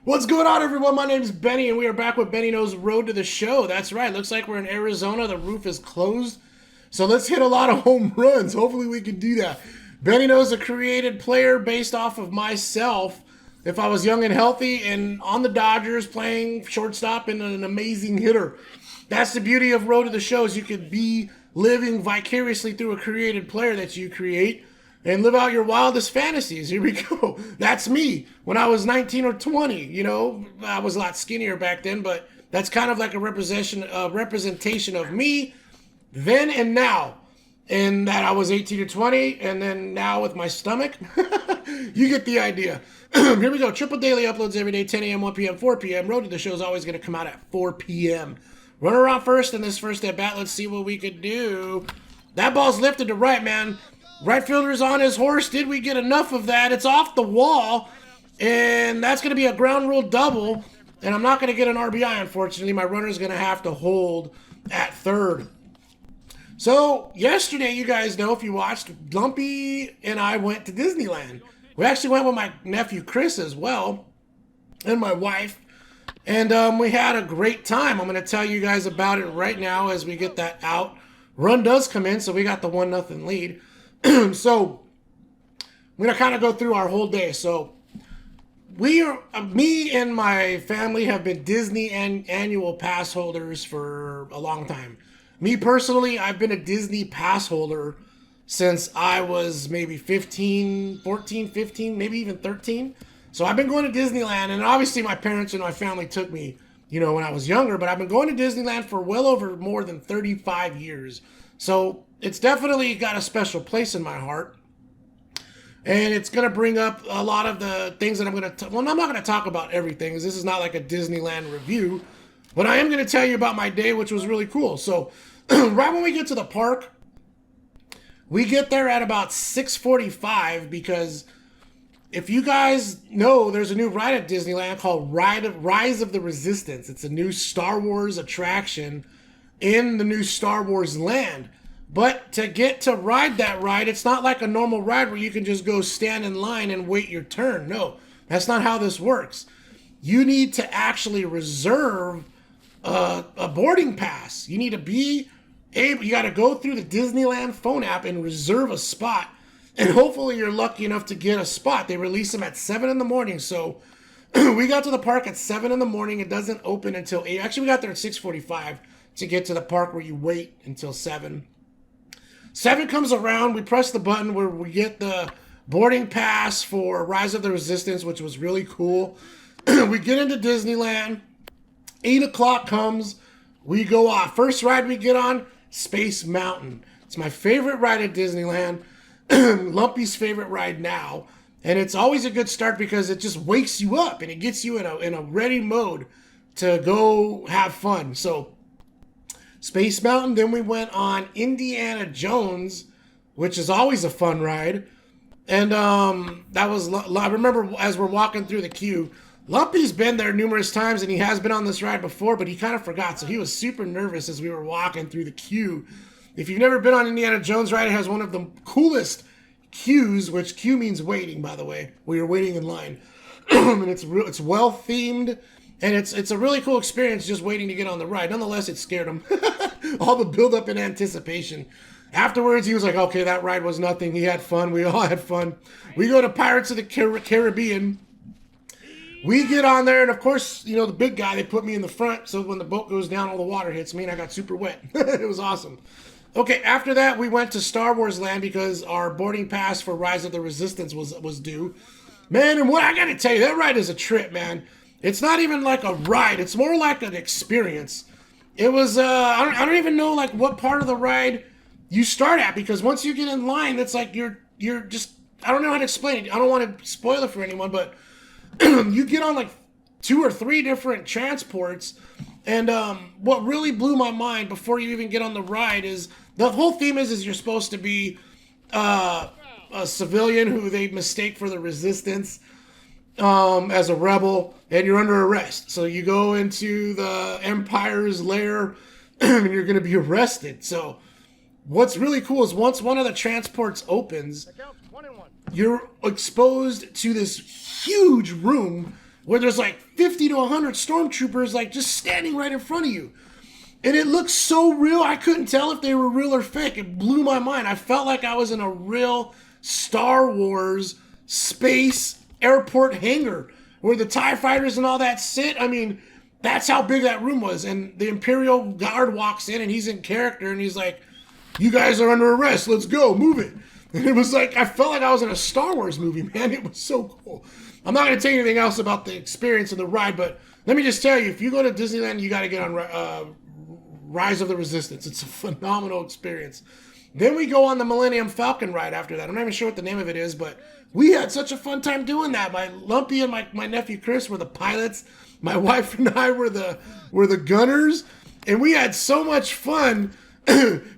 What's going on, everyone? My name is Benny, and we are back with Benny Knows Road to the Show. That's right. Looks like we're in Arizona. The roof is closed. So let's hit a lot of home runs. Hopefully we can do that. Benny Knows a created player based off of myself. If I was young and healthy and on the Dodgers playing shortstop and an amazing hitter. That's the beauty of Road to the Show is you could be living vicariously through a created player that you create and live out your wildest fantasies. Here we go. That's me when I was 19 or 20. You know, I was a lot skinnier back then, but that's kind of like a representation of me then and now. And that I was 18 or 20, and then now with my stomach. You get the idea. Here we go. Triple daily uploads every day, 10 a.m., 1 p.m., 4 p.m. Road to the Show is always going to come out at 4 p.m. Run around first in this first at bat. Let's see what we could do. That ball's lifted to right, man. Right fielder's on his horse. Did we get enough of that? It's off the wall. And that's going to be a ground rule double. And I'm not going to get an RBI, unfortunately. My runner's going to have to hold at third. So, yesterday, you guys know, if you watched, Lumpy and I went to Disneyland. We actually went with my nephew Chris as well. And my wife. And we had a great time. I'm going to tell you guys about it right now as we get that out. Run does come in, so we got the 1-0 lead. So, I'm going to kind of go through our whole day. So, me and my family have been Disney annual pass holders for a long time. Me personally, I've been a Disney pass holder since I was maybe 14, 15, maybe even 13. So I've been going to Disneyland, and obviously my parents and my family took me, when I was younger, but I've been going to Disneyland for well over more than 35 years. So it's definitely got a special place in my heart. And it's going to bring up a lot of the things that I'm going to... Well, I'm not going to talk about everything, because this is not like a Disneyland review. But I am going to tell you about my day, which was really cool. So right when we get to the park, we get there at about 6:45, because if you guys know, there's a new ride at Disneyland called Rise of the Resistance. It's a new Star Wars attraction in the new Star Wars land. But to get to ride that ride, it's not like a normal ride where you can just go stand in line and wait your turn. No, that's not how this works. You need to actually reserve a boarding pass. You need to be able, you got to go through the Disneyland phone app and reserve a spot. And hopefully you're lucky enough to get a spot. They release them at 7 in the morning. So we got to the park at 7 in the morning. It doesn't open until 8. Actually, we got there at 6:45 to get to the park where you wait until 7. 7 comes around. We press the button where we get the boarding pass for Rise of the Resistance, which was really cool. We get into Disneyland. 8 o'clock comes. We go off. First ride we get on, Space Mountain. It's my favorite ride at Disneyland. Lumpy's favorite ride now. And it's always a good start because it just wakes you up and it gets you in a ready mode to go have fun. So, Space Mountain. Then we went on Indiana Jones, which is always a fun ride. And that was, I remember as we're walking through the queue, Lumpy's been there numerous times and he has been on this ride before, but he kind of forgot. So he was super nervous as we were walking through the queue. If you've never been on Indiana Jones ride, it has one of the coolest queues, which queue means waiting, by the way, where you're waiting in line. And it's well themed, and it's a really cool experience just waiting to get on the ride. Nonetheless, it scared him. All the build up in anticipation. Afterwards, he was like, okay, that ride was nothing. He had fun. We all had fun. We go to Pirates of the Caribbean. We get on there, and of course, the big guy, they put me in the front, so when the boat goes down, all the water hits me, and I got super wet. It was awesome. Okay, after that, we went to Star Wars Land because our boarding pass for Rise of the Resistance was due. Man, and what I gotta tell you, that ride is a trip, man. It's not even like a ride. It's more like an experience. It was, I don't even know, like, what part of the ride you start at, because once you get in line, it's like you're just, I don't know how to explain it. I don't want to spoil it for anyone, but you get on, like, 2 or 3 different transports. And what really blew my mind before you even get on the ride is the whole theme is you're supposed to be a civilian who they mistake for the resistance as a rebel, and you're under arrest. So you go into the Empire's lair and you're going to be arrested. So what's really cool is once one of the transports opens, you're exposed to this huge room where there's like 50 to 100 stormtroopers like just standing right in front of you. And it looked so real, I couldn't tell if they were real or fake. It blew my mind. I felt like I was in a real Star Wars space airport hangar where the TIE fighters and all that sit. I mean, that's how big that room was. And the Imperial Guard walks in and he's in character and he's like, "You guys are under arrest. Let's go. Move it." And it was like, I felt like I was in a Star Wars movie, man. It was so cool. I'm not going to tell you anything else about the experience of the ride, but let me just tell you, if you go to Disneyland, you got to get on Rise of the Resistance. It's a phenomenal experience. Then we go on the Millennium Falcon ride after that. I'm not even sure what the name of it is, but we had such a fun time doing that. My Lumpy and my nephew Chris were the pilots. My wife and I were the gunners, and we had so much fun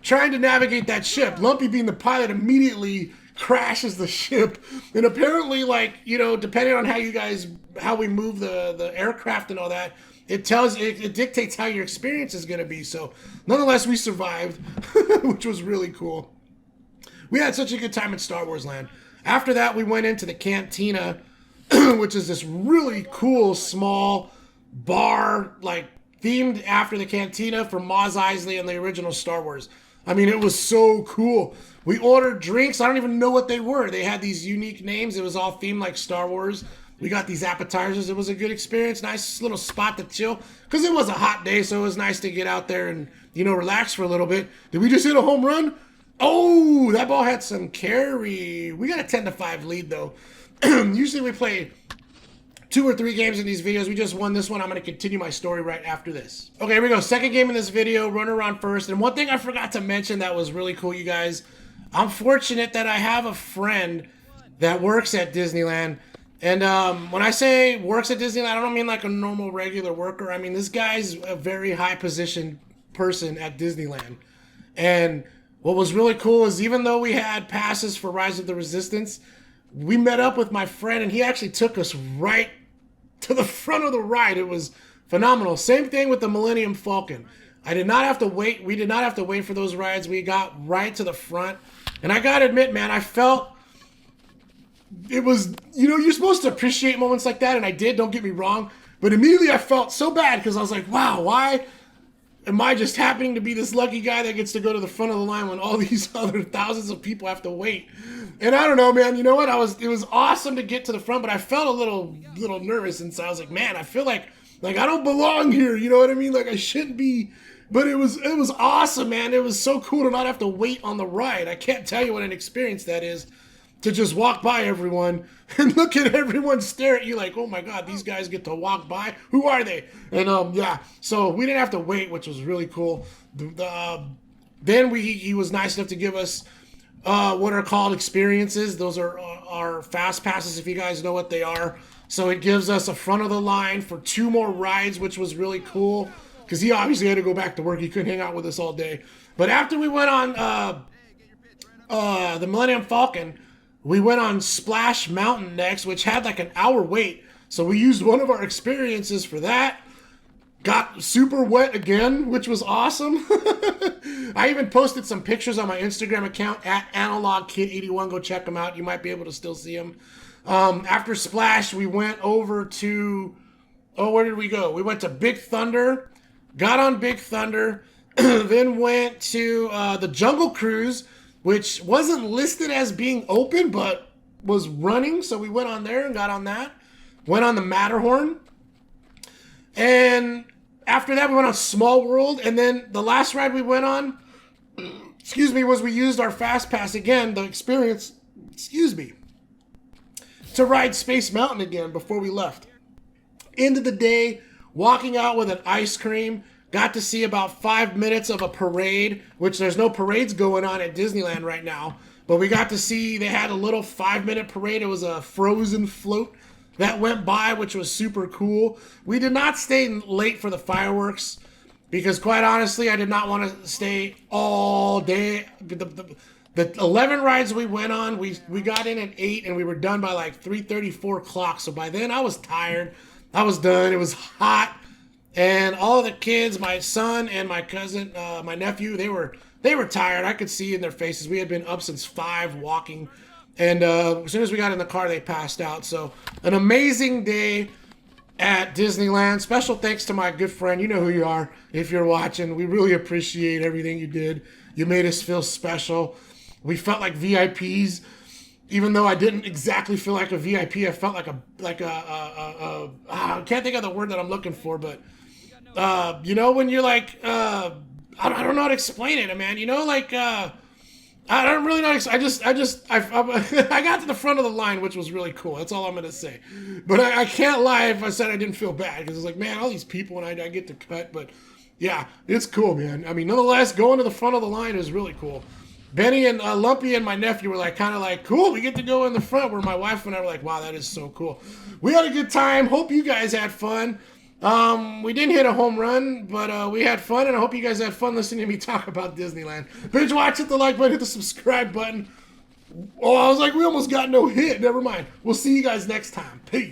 trying to navigate that ship. Lumpy, being the pilot, immediately crashes the ship, and apparently, like, you know, depending on how we move the aircraft and all that, it dictates how your experience is going to be. So nonetheless, we survived, which was really cool. We had such a good time at Star Wars Land. After that, we went into the Cantina, which is this really cool small bar, like themed after the Cantina from Mos Eisley and the original Star Wars. I mean, it was so cool. We ordered drinks. I don't even know what they were. They had these unique names. It was all themed like Star Wars. We got these appetizers. It was a good experience. Nice little spot to chill. Because it was a hot day, so it was nice to get out there and, you know, relax for a little bit. Did we just hit a home run? Oh, that ball had some carry. We got a 10-5 lead, though. Usually we play 2 or 3 games in these videos. We just won this one. I'm going to continue my story right after this. Okay, here we go. Second game in this video. Run around first. And one thing I forgot to mention that was really cool, you guys. I'm fortunate that I have a friend that works at Disneyland. And when I say works at Disneyland, I don't mean like a normal regular worker. I mean, this guy's a very high position person at Disneyland. And what was really cool is, even though we had passes for Rise of the Resistance, we met up with my friend and he actually took us right to the front of the ride. It was phenomenal. Same thing with the Millennium Falcon. I did not have to wait. We did not have to wait for those rides. We got right to the front. And I got to admit, man, I felt it was, you know, you're supposed to appreciate moments like that, and I did, don't get me wrong, but immediately I felt so bad because I was like, wow, why am I just happening to be this lucky guy that gets to go to the front of the line when all these other thousands of people have to wait? And I don't know, man, you know what, it was awesome to get to the front, but I felt a little nervous inside. I was like, man, I feel like I don't belong here, you know what I mean? Like, I shouldn't be. But it was awesome, man. It was so cool to not have to wait on the ride. I can't tell you what an experience that is, to just walk by everyone and look at everyone stare at you like, oh my God, these guys get to walk by? Who are they? And yeah, so we didn't have to wait, which was really cool. Then he was nice enough to give us what are called experiences. Those are our fast passes, if you guys know what they are. So it gives us a front of the line for 2 more rides, which was really cool, because he obviously had to go back to work. He couldn't hang out with us all day. But after we went on the Millennium Falcon, we went on Splash Mountain next, which had like an hour wait. So we used one of our experiences for that. Got super wet again, which was awesome. I even posted some pictures on my Instagram account at AnalogKid81. Go check them out. You might be able to still see them. After Splash, we went over to, where did we go? We went to Big Thunder, got on Big Thunder, then went to the Jungle Cruise, which wasn't listed as being open, but was running. So we went on there and got on that. Went on the Matterhorn. And after that, we went on Small World. And then the last ride we went on, was we used our Fast Pass again, the experience, to ride Space Mountain again before we left. End of the day, walking out with an ice cream. Got to see about 5 minutes of a parade, which there's no parades going on at Disneyland right now. But we got to see, they had a little 5-minute parade. It was a frozen float that went by, which was super cool. We did not stay late for the fireworks because, quite honestly, I did not want to stay all day. The 11 rides we went on, we got in at 8 and we were done by like 3:30, 4 o'clock. So by then I was tired. I was done. It was hot. And all of the kids, my son and my cousin, my nephew, they were tired. I could see in their faces. We had been up since 5 walking. And as soon as we got in the car, they passed out. So an amazing day. at Disneyland. Special thanks to my good friend. You know who you are if you're watching. We really appreciate everything you did. You made us feel special. We felt like VIPs, even though I didn't exactly feel like a VIP. I felt like I can't think of the word that I'm looking for, but you know, when you're like I don't know how to explain it, man. You know, like I don't really know. I got to the front of the line, which was really cool. That's all I'm gonna say. But I can't lie if I said I didn't feel bad, because it's like, man, all these people and I get to cut. But yeah, it's cool, man. I mean, nonetheless, going to the front of the line is really cool. Benny and Lumpy and my nephew were like, kind of like, cool, we get to go in the front. Where my wife and I were like, wow, that is so cool. We had a good time. Hope you guys had fun. We didn't hit a home run, but we had fun, and I hope you guys had fun listening to me talk about Disneyland. Binge watch, hit the like button, hit the subscribe button. Oh, I was like, we almost got no hit. Never mind. We'll see you guys next time. Peace.